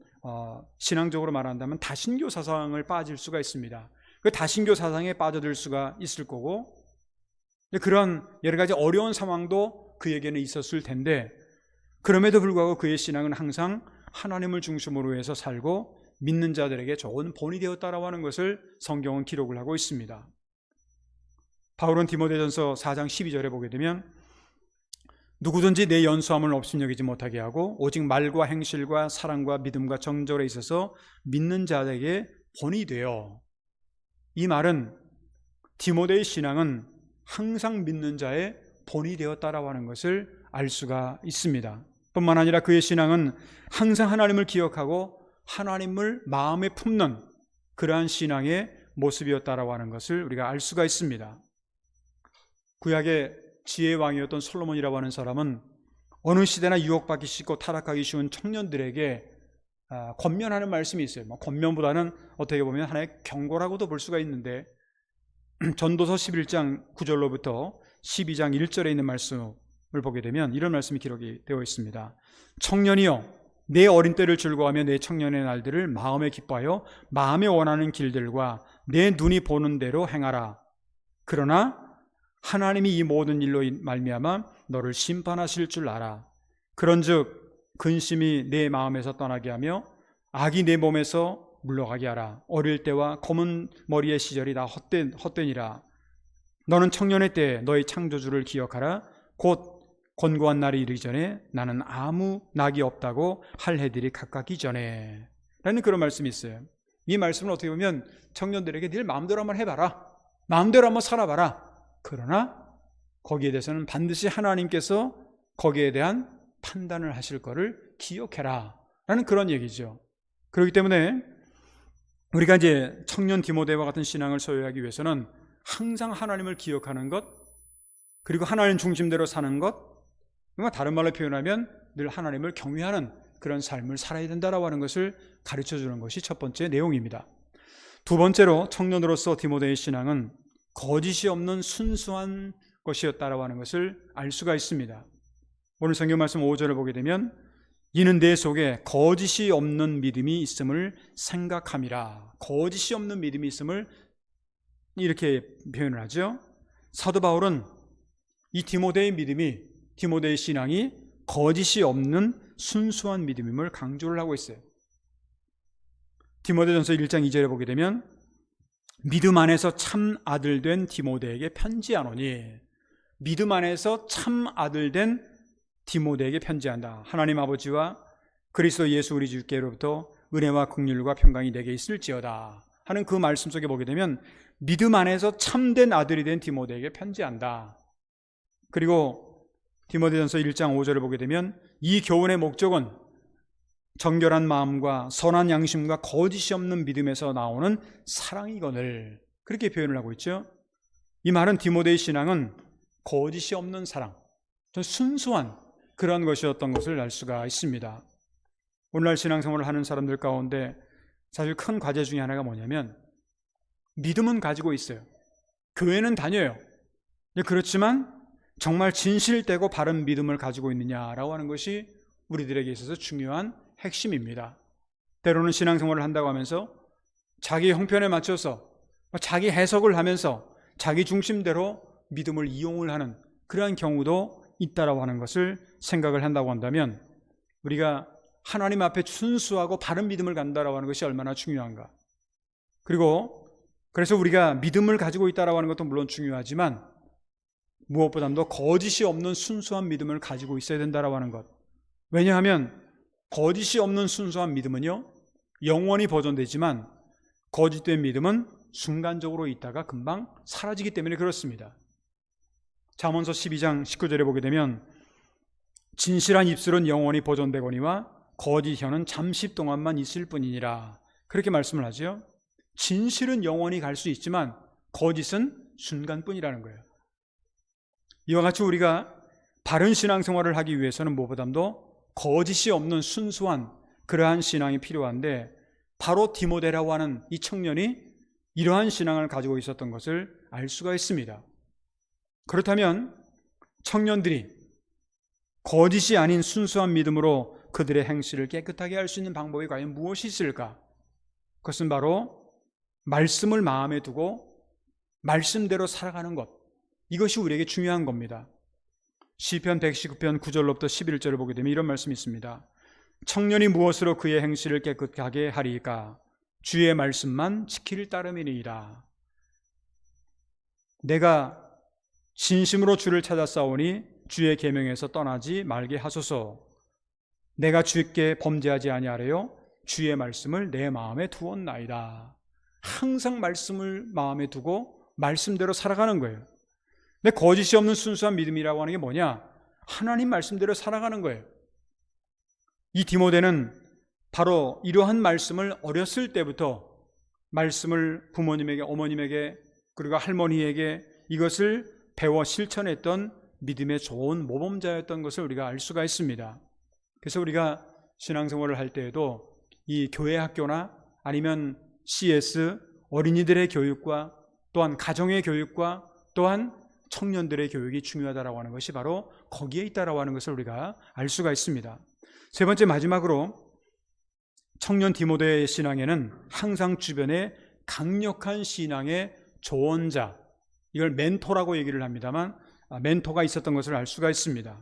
신앙적으로 말한다면 다신교 사상을 빠질 수가 있습니다. 그 다신교 사상에 빠져들 수가 있을 거고 그런 여러 가지 어려운 상황도 그에게는 있었을 텐데 그럼에도 불구하고 그의 신앙은 항상 하나님을 중심으로 해서 살고 믿는 자들에게 좋은 본이 되었다라고 하는 것을 성경은 기록을 하고 있습니다. 바울은 디모데전서 4장 12절에 보게 되면 누구든지 내 연수함을 업신여기지 못하게 하고 오직 말과 행실과 사랑과 믿음과 정절에 있어서 믿는 자에게 본이 되어. 이 말은 디모데의 신앙은 항상 믿는 자의 본이 되었다라고 하는 것을 알 수가 있습니다. 뿐만 아니라 그의 신앙은 항상 하나님을 기억하고 하나님을 마음에 품는 그러한 신앙의 모습이었다라고 하는 것을 우리가 알 수가 있습니다. 구약의 지혜의 왕이었던 솔로몬이라고 하는 사람은 어느 시대나 유혹받기 쉽고 타락하기 쉬운 청년들에게 권면하는 말씀이 있어요. 권면보다는 어떻게 보면 하나의 경고라고도 볼 수가 있는데 전도서 11장 9절로부터 12장 1절에 있는 말씀을 보게 되면 이런 말씀이 기록이 되어 있습니다. 청년이여 내 어린 때를 즐거워하며 내 청년의 날들을 마음에 기뻐하여 마음에 원하는 길들과 내 눈이 보는 대로 행하라. 그러나 하나님이 이 모든 일로 말미암아 너를 심판하실 줄 알아. 그런즉 근심이 내 마음에서 떠나게 하며 악이 내 몸에서 물러가게 하라. 어릴 때와 검은 머리의 시절이 다 헛되니라. 너는 청년의 때에 너의 창조주를 기억하라. 곧 권고한 날이 이르기 전에 나는 아무 낙이 없다고 할 해들이 가깝기 전에 라는 그런 말씀이 있어요. 이 말씀은 어떻게 보면 청년들에게 늘 마음대로 한번 해봐라. 마음대로 한번 살아봐라. 그러나 거기에 대해서는 반드시 하나님께서 거기에 대한 판단을 하실 것을 기억해라 라는 그런 얘기죠. 그렇기 때문에 우리가 이제 청년 디모데와 같은 신앙을 소유하기 위해서는 항상 하나님을 기억하는 것, 그리고 하나님 중심대로 사는 것, 다른 말로 표현하면 늘 하나님을 경외하는 그런 삶을 살아야 된다라고 하는 것을 가르쳐주는 것이 첫 번째 내용입니다. 두 번째로 청년으로서 디모데의 신앙은 거짓이 없는 순수한 것이었다라고 하는 것을 알 수가 있습니다. 오늘 성경 말씀 5절을 보게 되면 이는 내 속에 거짓이 없는 믿음이 있음을 생각함이라. 거짓이 없는 믿음이 있음을 이렇게 표현을 하죠. 사도 바울은 이 디모데의 믿음이, 디모데의 신앙이 거짓이 없는 순수한 믿음임을 강조를 하고 있어요. 디모데전서 1장 2절에 보게 되면 믿음 안에서 참 아들 된 디모데에게 편지하노니, 믿음 안에서 참 아들 된 디모데에게 편지한다. 하나님 아버지와 그리스도 예수 우리 주께로부터 은혜와 긍휼과 평강이 내게 있을지어다 하는 그 말씀 속에 보게 되면 믿음 안에서 참된 아들이 된 디모데에게 편지한다. 그리고 디모데전서 1장 5절을 보게 되면 이 교훈의 목적은 정결한 마음과 선한 양심과 거짓이 없는 믿음에서 나오는 사랑이거늘, 그렇게 표현을 하고 있죠. 이 말은 디모데의 신앙은 거짓이 없는 사랑, 순수한 그런 것이었던 것을 알 수가 있습니다. 오늘날 신앙생활을 하는 사람들 가운데 사실 큰 과제 중에 하나가 뭐냐면, 믿음은 가지고 있어요. 교회는 다녀요. 그렇지만 정말 진실되고 바른 믿음을 가지고 있느냐라고 하는 것이 우리들에게 있어서 중요한 핵심입니다. 때로는 신앙생활을 한다고 하면서 자기 형편에 맞춰서 자기 해석을 하면서 자기 중심대로 믿음을 이용을 하는 그러한 경우도 있다라고 하는 것을 생각을 한다고 한다면, 우리가 하나님 앞에 순수하고 바른 믿음을 간다라고 하는 것이 얼마나 중요한가. 그리고 그래서 우리가 믿음을 가지고 있다라고 하는 것도 물론 중요하지만 무엇보다도 거짓이 없는 순수한 믿음을 가지고 있어야 된다라고 하는 것. 왜냐하면 거짓이 없는 순수한 믿음은요, 영원히 보존되지만 거짓된 믿음은 순간적으로 있다가 금방 사라지기 때문에 그렇습니다. 잠언서 12장 19절에 보게 되면 진실한 입술은 영원히 보존되거니와 거짓 혀는 잠시 동안만 있을 뿐이니라, 그렇게 말씀을 하죠. 진실은 영원히 갈 수 있지만 거짓은 순간뿐이라는 거예요. 이와 같이 우리가 바른 신앙생활을 하기 위해서는 무엇보다도 거짓이 없는 순수한 그러한 신앙이 필요한데, 바로 디모데라고 하는 이 청년이 이러한 신앙을 가지고 있었던 것을 알 수가 있습니다. 그렇다면 청년들이 거짓이 아닌 순수한 믿음으로 그들의 행실을 깨끗하게 할 수 있는 방법이 과연 무엇이 있을까? 그것은 바로 말씀을 마음에 두고 말씀대로 살아가는 것, 이것이 우리에게 중요한 겁니다. 시편 119편 9절로부터 11절을 보게 되면 이런 말씀이 있습니다. 청년이 무엇으로 그의 행실을 깨끗하게 하리까? 주의 말씀만 지킬 따름이니이다. 내가 진심으로 주를 찾았사오니 주의 계명에서 떠나지 말게 하소서. 내가 주께 범죄하지 아니하래요 주의 말씀을 내 마음에 두었나이다. 항상 말씀을 마음에 두고 말씀대로 살아가는 거예요. 근데 거짓이 없는 순수한 믿음이라고 하는 게 뭐냐? 하나님 말씀대로 살아가는 거예요. 이 디모데는 바로 이러한 말씀을 어렸을 때부터 말씀을 부모님에게, 어머님에게, 그리고 할머니에게 이것을 배워 실천했던 믿음의 좋은 모범자였던 것을 우리가 알 수가 있습니다. 그래서 우리가 신앙생활을 할 때에도 이 교회 학교나 아니면 CS, 어린이들의 교육과 또한 가정의 교육과 또한 청년들의 교육이 중요하다라고 하는 것이 바로 거기에 있다라고 하는 것을 우리가 알 수가 있습니다. 세 번째, 마지막으로 청년 디모데의 신앙에는 항상 주변에 강력한 신앙의 조언자, 이걸 멘토라고 얘기를 합니다만 멘토가 있었던 것을 알 수가 있습니다.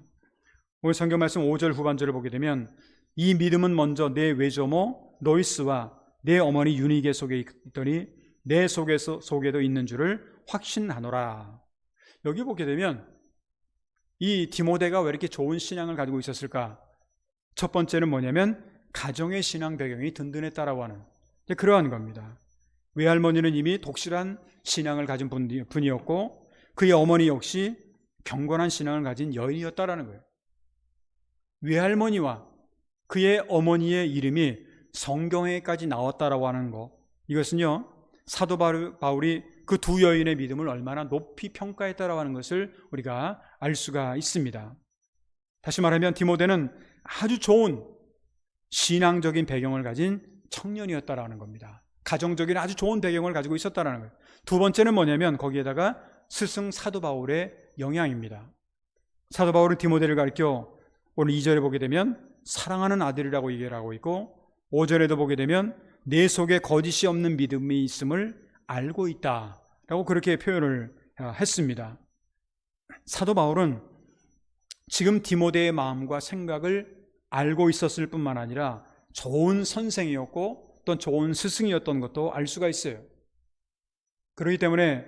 오늘 성경 말씀 5절 후반절을 보게 되면 이 믿음은 먼저 내 외조모 로이스와 내 어머니 유니게 속에 있더니 내 속에도 있는 줄을 확신하노라. 여기 보게 되면 이 디모데가 왜 이렇게 좋은 신앙을 가지고 있었을까? 첫 번째는 뭐냐면 가정의 신앙 배경이 든든했다라고 하는 그러한 겁니다. 외할머니는 이미 독실한 신앙을 가진 분이었고 그의 어머니 역시 경건한 신앙을 가진 여인이었다라는 거예요. 외할머니와 그의 어머니의 이름이 성경에까지 나왔다라고 하는 것, 이것은요 사도 바울이 그 두 여인의 믿음을 얼마나 높이 평가했다라고 하는 것을 우리가 알 수가 있습니다. 다시 말하면 디모데는 아주 좋은 신앙적인 배경을 가진 청년이었다라는 겁니다. 가정적인 아주 좋은 배경을 가지고 있었다라는 거예요. 두 번째는 뭐냐면 거기에다가 스승 사도 바울의 영향입니다. 사도 바울은 디모데를 가르쳐 오늘 2절에 보게 되면 사랑하는 아들이라고 얘기를 하고 있고 5절에도 보게 되면 내 속에 거짓이 없는 믿음이 있음을 알고 있다 라고 그렇게 표현을 했습니다. 사도 바울은 지금 디모데의 마음과 생각을 알고 있었을 뿐만 아니라 좋은 선생이었고 또 좋은 스승이었던 것도 알 수가 있어요. 그렇기 때문에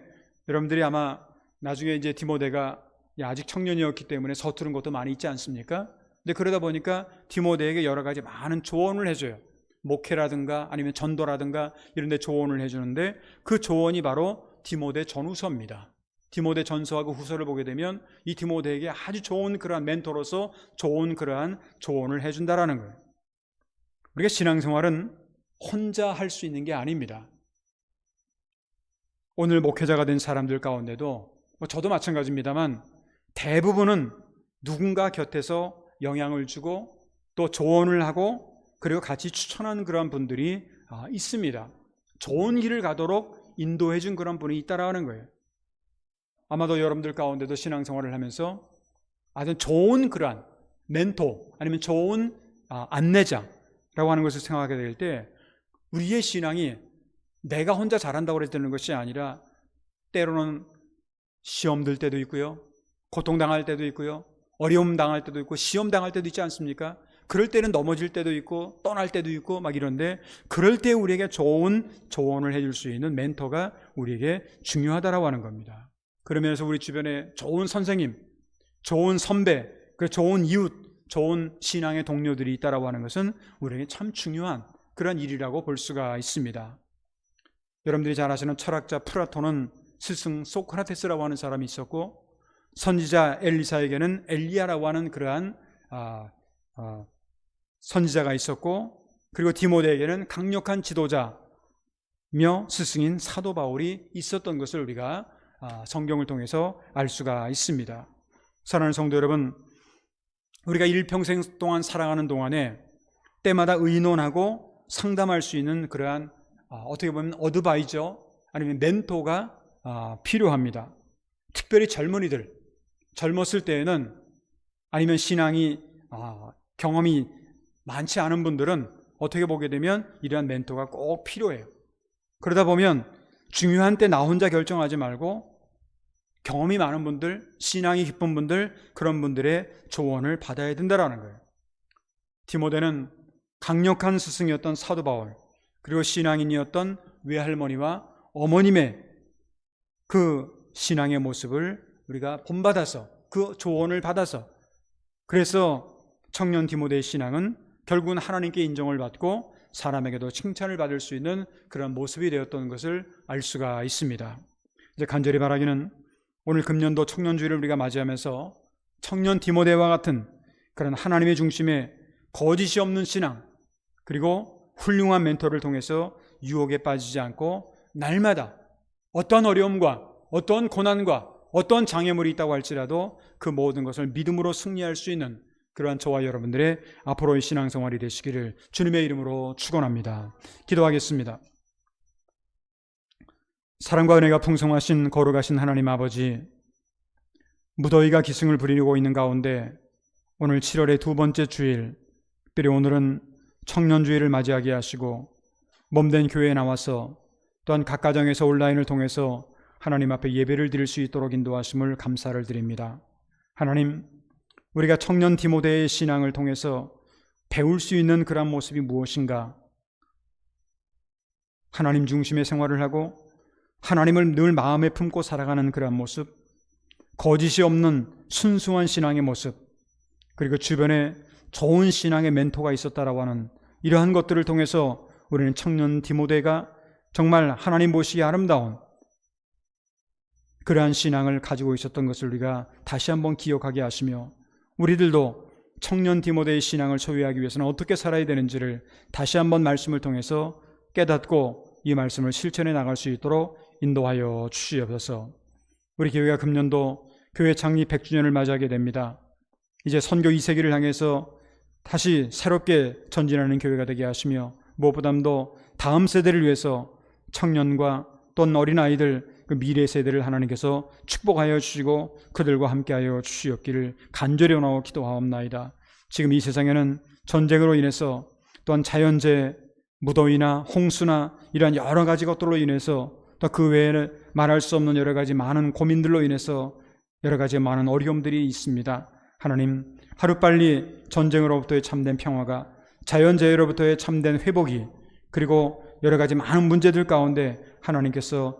여러분들이 아마 나중에 이제 디모데가 아직 청년이었기 때문에 서투른 것도 많이 있지 않습니까? 근데 그러다 보니까 디모데에게 여러 가지 많은 조언을 해줘요. 목회라든가 아니면 전도라든가 이런 데 조언을 해주는데 그 조언이 바로 디모데 전후서입니다. 디모데 전서하고 후서를 보게 되면 이 디모데에게 아주 좋은 그러한 멘토로서 좋은 그러한 조언을 해준다라는 거예요. 우리가 신앙생활은 혼자 할 수 있는 게 아닙니다. 오늘 목회자가 된 사람들 가운데도 저도 마찬가지입니다만 대부분은 누군가 곁에서 영향을 주고 또 조언을 하고 그리고 같이 추천하는 그런 분들이 있습니다. 좋은 길을 가도록 인도해 준 그런 분이 있다라는 거예요. 아마도 여러분들 가운데도 신앙생활을 하면서 아주 좋은 그러한 멘토 아니면 좋은 안내자라고 하는 것을 생각하게 될 때 우리의 신앙이 내가 혼자 잘한다고 되는 것이 아니라 때로는 시험 들 때도 있고요, 고통당할 때도 있고요, 어려움 당할 때도 있고 시험 당할 때도 있지 않습니까? 그럴 때는 넘어질 때도 있고 떠날 때도 있고 막 이런데 그럴 때 우리에게 좋은 조언을 해줄 수 있는 멘토가 우리에게 중요하다라고 하는 겁니다. 그러면서 우리 주변에 좋은 선생님, 좋은 선배, 좋은 이웃, 좋은 신앙의 동료들이 있다라고 하는 것은 우리에게 참 중요한 그런 일이라고 볼 수가 있습니다. 여러분들이 잘 아시는 철학자 플라톤은 스승 소크라테스라고 하는 사람이 있었고 선지자 엘리사에게는 엘리야라고 하는 그러한 선지자가 있었고 그리고 디모데에게는 강력한 지도자며 스승인 사도 바울이 있었던 것을 우리가 성경을 통해서 알 수가 있습니다. 사랑하는 성도 여러분, 우리가 일평생 동안 살아가는 동안에 때마다 의논하고 상담할 수 있는 그러한 어떻게 보면 어드바이저 아니면 멘토가 필요합니다. 특별히 젊은이들, 젊었을 때에는 아니면 신앙이 경험이 많지 않은 분들은 어떻게 보게 되면 이러한 멘토가 꼭 필요해요. 그러다 보면 중요한 때 나 혼자 결정하지 말고 경험이 많은 분들, 신앙이 깊은 분들, 그런 분들의 조언을 받아야 된다는 거예요. 디모데는 강력한 스승이었던 사도 바울, 그리고 신앙인이었던 외할머니와 어머님의 그 신앙의 모습을 우리가 본받아서 그 조언을 받아서 그래서 청년 디모데의 신앙은 결국은 하나님께 인정을 받고 사람에게도 칭찬을 받을 수 있는 그런 모습이 되었던 것을 알 수가 있습니다. 이제 간절히 바라기는 오늘 금년도 청년주의를 우리가 맞이하면서 청년 디모데와 같은 그런 하나님의 중심의 거짓이 없는 신앙 그리고 훌륭한 멘토를 통해서 유혹에 빠지지 않고 날마다 어떤 어려움과 어떤 고난과 어떤 장애물이 있다고 할지라도 그 모든 것을 믿음으로 승리할 수 있는 그러한 저와 여러분들의 앞으로의 신앙생활이 되시기를 주님의 이름으로 축원합니다. 기도하겠습니다. 사랑과 은혜가 풍성하신 거룩하신 하나님 아버지, 무더위가 기승을 부리고 있는 가운데 오늘 7월의 두 번째 주일, 특별히 오늘은 청년주일을 맞이하게 하시고 몸된 교회에 나와서 또한 각 가정에서 온라인을 통해서 하나님 앞에 예배를 드릴 수 있도록 인도하심을 감사를 드립니다. 하나님, 우리가 청년 디모데의 신앙을 통해서 배울 수 있는 그런 모습이 무엇인가? 하나님 중심의 생활을 하고 하나님을 늘 마음에 품고 살아가는 그런 모습, 거짓이 없는 순수한 신앙의 모습, 그리고 주변에 좋은 신앙의 멘토가 있었다라고 하는 이러한 것들을 통해서 우리는 청년 디모데가 정말 하나님 보시기에 아름다운 그러한 신앙을 가지고 있었던 것을 우리가 다시 한번 기억하게 하시며 우리들도 청년 디모데의 신앙을 소유하기 위해서는 어떻게 살아야 되는지를 다시 한번 말씀을 통해서 깨닫고 이 말씀을 실천해 나갈 수 있도록 인도하여 주시옵소서. 우리 교회가 금년도 교회 창립 100주년을 맞이하게 됩니다. 이제 선교 2세기를 향해서 다시 새롭게 전진하는 교회가 되게 하시며 무엇보다도 다음 세대를 위해서 청년과 또는 어린아이들 그 미래 세대를 하나님께서 축복하여 주시고 그들과 함께하여 주시옵기를 간절히 원하고 기도하옵나이다. 지금 이 세상에는 전쟁으로 인해서 또한 자연재해, 무더위나 홍수나 이러한 여러 가지 것들로 인해서 또 그 외에는 말할 수 없는 여러 가지 많은 고민들로 인해서 여러 가지 많은 어려움들이 있습니다. 하나님, 하루빨리 전쟁으로부터의 참된 평화가, 자연재해로부터의 참된 회복이, 그리고 여러 가지 많은 문제들 가운데 하나님께서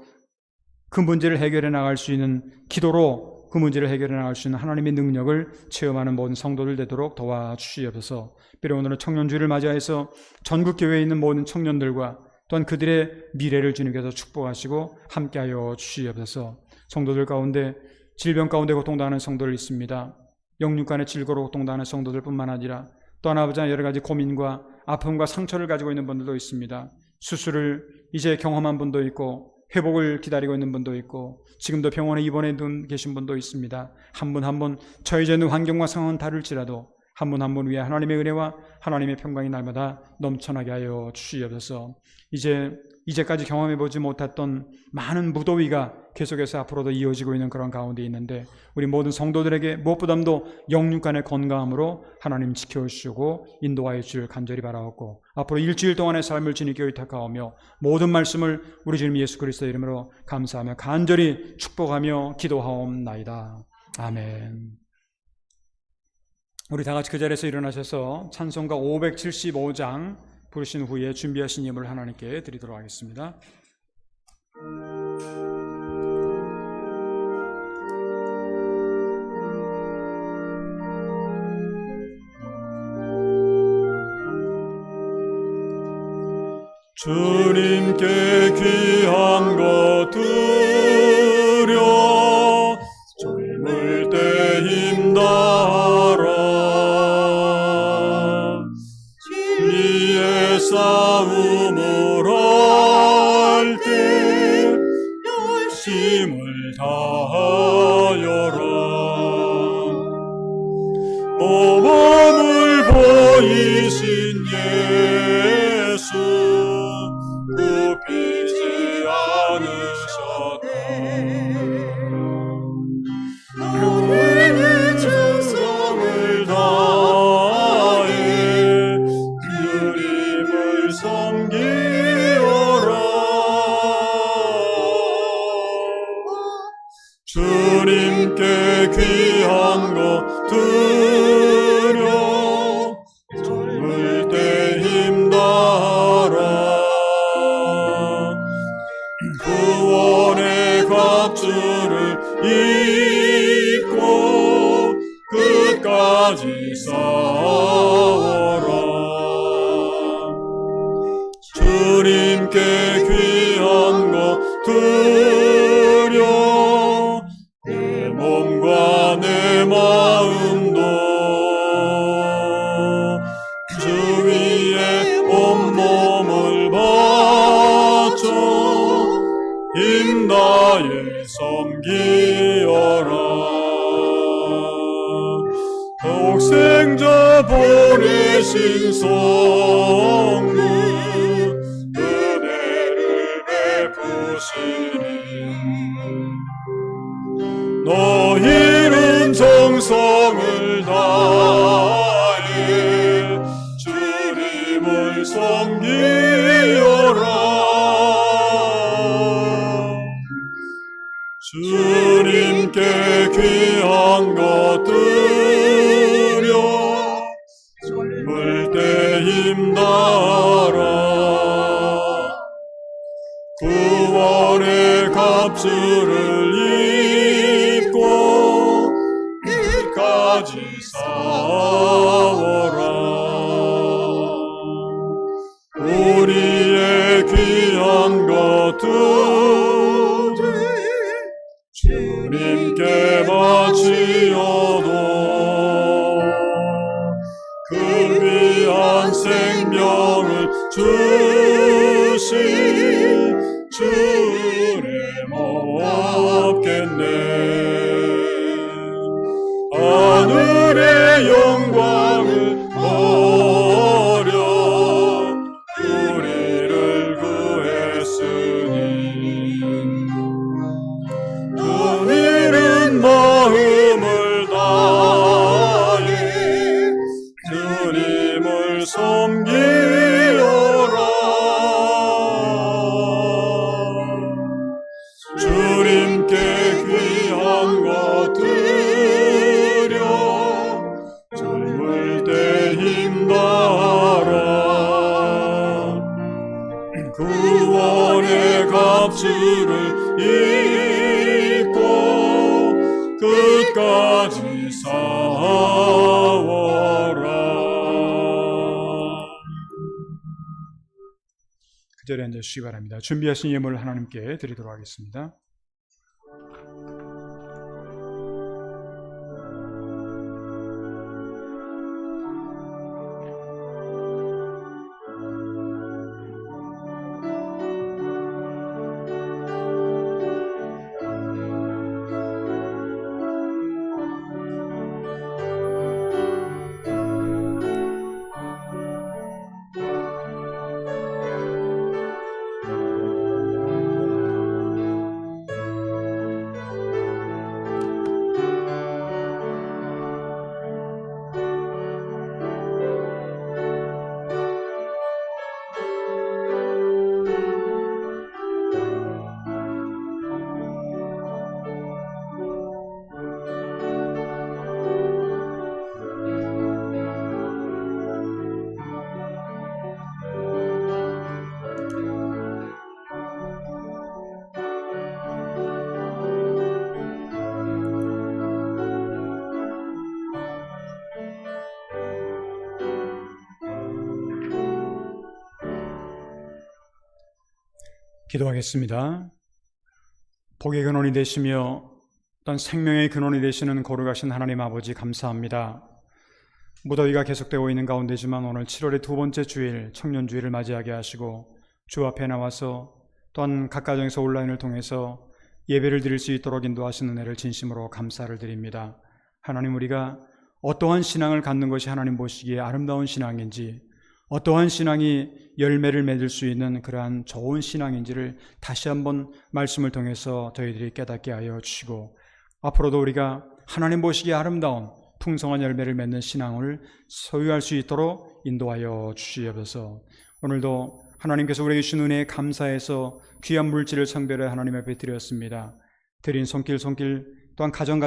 그 문제를 해결해 나갈 수 있는 기도로 그 문제를 해결해 나갈 수 있는 하나님의 능력을 체험하는 모든 성도들 되도록 도와주시옵소서. 비록 오늘은 청년주의를 맞이해서 전국 교회에 있는 모든 청년들과 또한 그들의 미래를 주님께서 축복하시고 함께하여 주시옵소서. 성도들 가운데 질병 가운데 고통당하는 성도들 있습니다. 영육간의 질고로 고통당하는 성도들 뿐만 아니라 또 하나 아버지 여러 가지 고민과 아픔과 상처를 가지고 있는 분들도 있습니다. 수술을 이제 경험한 분도 있고 회복을 기다리고 있는 분도 있고 지금도 병원에 입원해 계신 분도 있습니다. 한 분 한 분 처해져 있는 환경과 상황은 다를지라도 한 분 한 분 위에 하나님의 은혜와 하나님의 평강이 날마다 넘쳐나게 하여 주시옵소서. 이제까지 경험해보지 못했던 많은 무더위가 계속해서 앞으로도 이어지고 있는 그런 가운데 있는데 우리 모든 성도들에게 무엇보다도 영육간의 건강함으로 하나님 지켜주시고 인도하여 주시길 간절히 바라옵고 앞으로 일주일 동안의 삶을 주님께 의탁하오며 모든 말씀을 우리 주님 예수 그리스도의 이름으로 감사하며 간절히 축복하며 기도하옵나이다. 아멘. 우리 다 같이 그 자리에서 일어나셔서 찬송가 575장 부르신 후에 준비하신 예물을 하나님께 드리도록 하겠습니다. 주님께 귀한 것 드려 젊을 때 힘다하라 주의 싸움을 할 때 열심을 다하여라 모범을 보이신 예수 굽히지 않으셨다 너의 충성을 다해 주님을 섬기어라 주님께 귀한 것 드려 젊을 때 힘다하라 구원의 갑주를 입고 끝까지 싸워라 주님께 귀한 것 드려 내 몸과 내 마음도 주 위에 온몸을 바쳐 힘다해 섬기어라 독생자 보내신 성부 은혜를 베푸시니 너희는 정성을 다해 주님을 섬기어라 주님께 귀한 것 드려 젊을 때 힘다하라 구원의 갑주를 입고 끝까지 싸워라 우리의 귀한 것 드려 주님께 바치어도 그 위한 생명을 주신 주를 없겠네 하늘의 영광을 버려 우리를 구했으니 우리는 마음을 다해 주님을 섬기어라 주님께 귀한 것 드려 젊을 때 힘다하라. 구원의 값주를 잊고 끝까지 싸워라. 그 자리에 앉으시기 바랍니다. 준비하신 예물을 하나님께 드리도록 하겠습니다. 기도하겠습니다. 복의 근원이 되시며 또한 생명의 근원이 되시는 거룩하신 하나님 아버지, 감사합니다. 무더위가 계속되고 있는 가운데지만 오늘 7월의 두 번째 주일, 청년주일을 맞이하게 하시고 주 앞에 나와서 또한 각 가정에서 온라인을 통해서 예배를 드릴 수 있도록 인도하시는 은혜를 진심으로 감사를 드립니다. 하나님, 우리가 어떠한 신앙을 갖는 것이 하나님 보시기에 아름다운 신앙인지, 어떠한 신앙이 열매를 맺을 수 있는 그러한 좋은 신앙인지를 다시 한번 말씀을 통해서 저희들이 깨닫게 하여 주시고, 앞으로도 우리가 하나님 보시기에 아름다운 풍성한 열매를 맺는 신앙을 소유할 수 있도록 인도하여 주시옵소서. 오늘도 하나님께서 우리에게 주신 은혜에 감사해서 귀한 물질을 성별해 하나님 앞에 드렸습니다. 드린 손길 또한 가정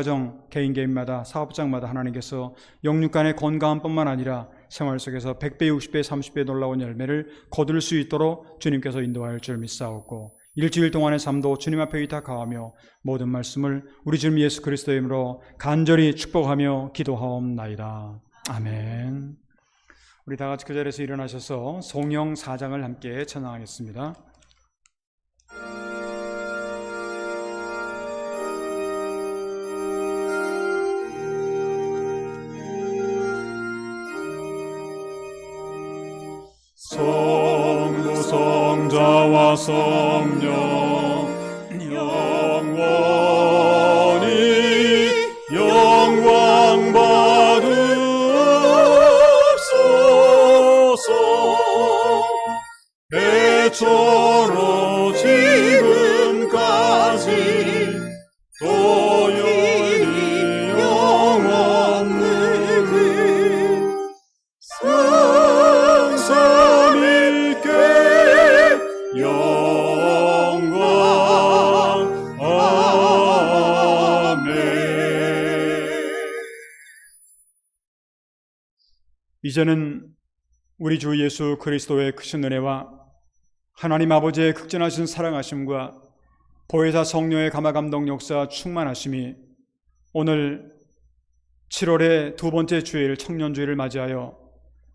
개인마다 사업장마다 하나님께서 영육간의 건강함뿐만 아니라 생활 속에서 100배, 60배, 30배 놀라운 열매를 거둘 수 있도록 주님께서 인도할 줄 믿사옵고, 일주일 동안의 삶도 주님 앞에 의탁하며 모든 말씀을 우리 주님 예수 그리스도의 이름으로 간절히 축복하며 기도하옵나이다. 아멘. 우리 다 같이 그 자리에서 일어나셔서 성령 4장을 함께 찬양하겠습니다. 성부, 성자와 성령 영원히 영광 받으옵소서. 배처럼 지금까지 또연히 영원히 성삼위께 영광. 아멘. 이제는 우리 주 예수 그리스도의 크신 은혜와 하나님 아버지의 극진하신 사랑하심과 보혜사 성령의 감화감동 역사 충만하심이 오늘 7월의 두 번째 주일 청년주일을 맞이하여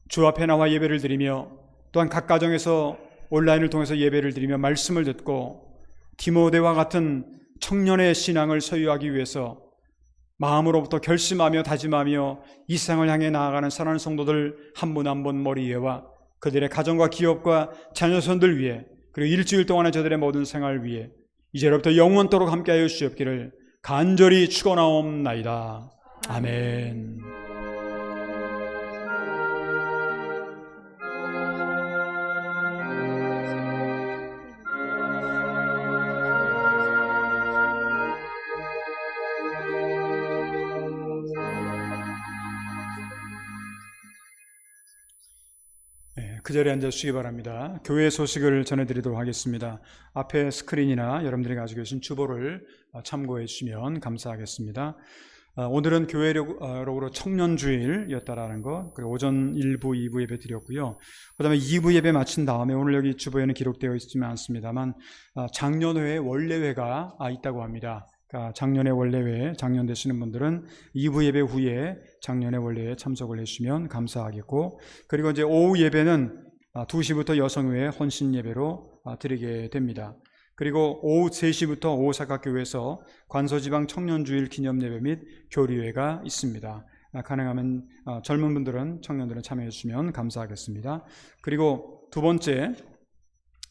주 앞에 나와 예배를 드리며 또한 각 가정에서 온라인을 통해서 예배를 드리며 말씀을 듣고 디모데와 같은 청년의 신앙을 소유하기 위해서 마음으로부터 결심하며 다짐하며 이 세상을 향해 나아가는 사랑하는 성도들 한 분 한 분 머리 위에와 그들의 가정과 기업과 자녀손들 위해, 그리고 일주일 동안의 저들의 모든 생활 위해 이제로부터 영원토록 함께하여 주시옵기를 간절히 축원하옵나이다. 아멘. 그 자리에 앉아주시기 바랍니다. 교회 소식을 전해드리도록 하겠습니다. 앞에 스크린이나 여러분들이 가지고 계신 주보를 참고해 주시면 감사하겠습니다. 오늘은 교회력으로 청년주일이었다라는 것, 그리고 오전 1부, 2부 예배 드렸고요. 그 다음에 2부 예배 마친 다음에 오늘 여기 주보에는 기록되어 있지는 않습니다만 작년회에 원래회가 있다고 합니다. 그러니까 작년의 원래회, 작년 되시는 분들은 2부 예배 후에 작년의 원래회에 참석을 해주시면 감사하겠고, 그리고 이제 오후 예배는 2시부터 여성회 헌신 예배로 드리게 됩니다. 그리고 오후 3시부터 오사각교회에서 관서지방 청년주일 기념예배 및 교리회가 있습니다. 가능하면 젊은 분들은, 청년들은 참여해 주시면 감사하겠습니다. 그리고 두 번째,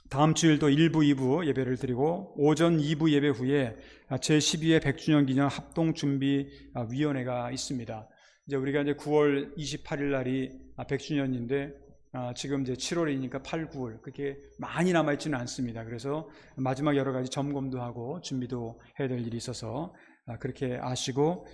다음 주일도 1부, 2부 예배를 드리고 오전 2부 예배 후에 제12회 100주년 기념 합동준비위원회가 있습니다. 이제 우리가 이제 9월 28일 날이 100주년인데 지금 이제 7월이니까 8, 9월 그렇게 많이 남아있지는 않습니다. 그래서 마지막 여러 가지 점검도 하고 준비도 해야 될 일이 있어서 그렇게 아시고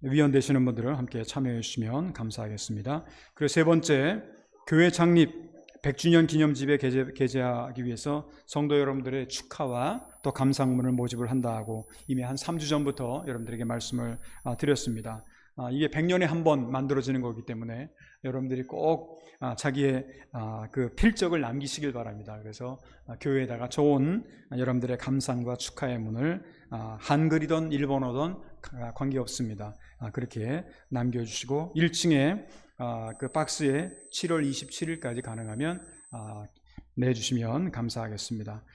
위원 되시는 분들은 함께 참여해 주시면 감사하겠습니다. 그리고 세 번째, 교회 창립 100주년 기념집에 게재하기 위해서 성도 여러분들의 축하와 또 감상문을 모집을 한다고 이미 한 3주 전부터 여러분들에게 말씀을 드렸습니다. 이게 100년에 한 번 만들어지는 거기 때문에 여러분들이 꼭 자기의 그 필적을 남기시길 바랍니다. 그래서 교회에다가 좋은 여러분들의 감상과 축하의 문을 한글이든 일본어든 관계없습니다. 그렇게 남겨주시고 1층에 그 박스에 7월 27일까지 가능하면 내주시면 감사하겠습니다.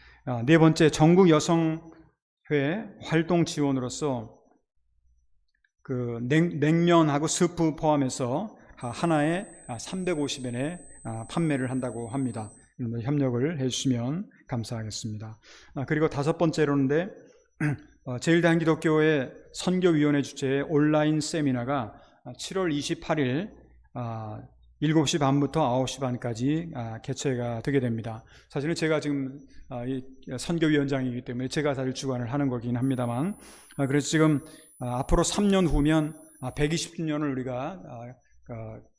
네 번째, 전국 여성회 활동 지원으로서 그 냉면하고 스프 포함해서 하나에 350엔에 판매를 한다고 합니다. 협력을 해주시면 감사하겠습니다. 그리고 다섯 번째로인데 제일대한기독교회 선교위원회 주최의 온라인 세미나가 7월 28일 7시 반부터 9시 반까지 개최가 되게 됩니다. 사실은 제가 지금 선교위원장이기 때문에 제가 사실 주관을 하는 거긴 합니다만, 그래서 지금 앞으로 3년 후면 120주년을 우리가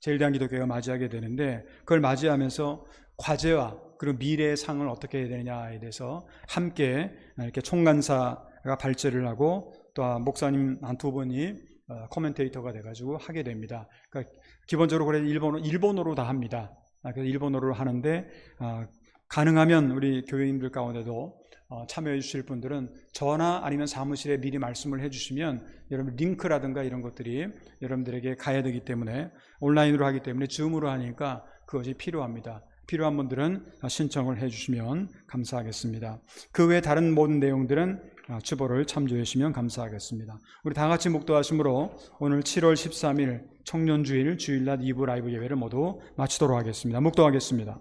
제일대한기독교회가 맞이하게 되는데, 그걸 맞이하면서 과제와 그리고 미래의 상을 어떻게 해야 되느냐에 대해서 함께 이렇게 총간사가 발제를 하고 또 목사님 한 두 분이 코멘테이터가 돼가지고 하게 됩니다. 그러니까 기본적으로 그래 일본어로 다 합니다. 그래서 일본어로 하는데 가능하면 우리 교회인들 가운데도 참여해 주실 분들은 저나 아니면 사무실에 미리 말씀을 해주시면 여러분 링크라든가 이런 것들이 여러분들에게 가야 되기 때문에 온라인으로 하기 때문에 줌으로 하니까 그것이 필요합니다. 필요한 분들은 신청을 해주시면 감사하겠습니다. 그 외 다른 모든 내용들은 주보를 참조해 주시면 감사하겠습니다. 우리 다 같이 묵도하심으로 오늘 7월 13일 청년주일 주일낮 2부 라이브 예배를 모두 마치도록 하겠습니다. 묵도하겠습니다.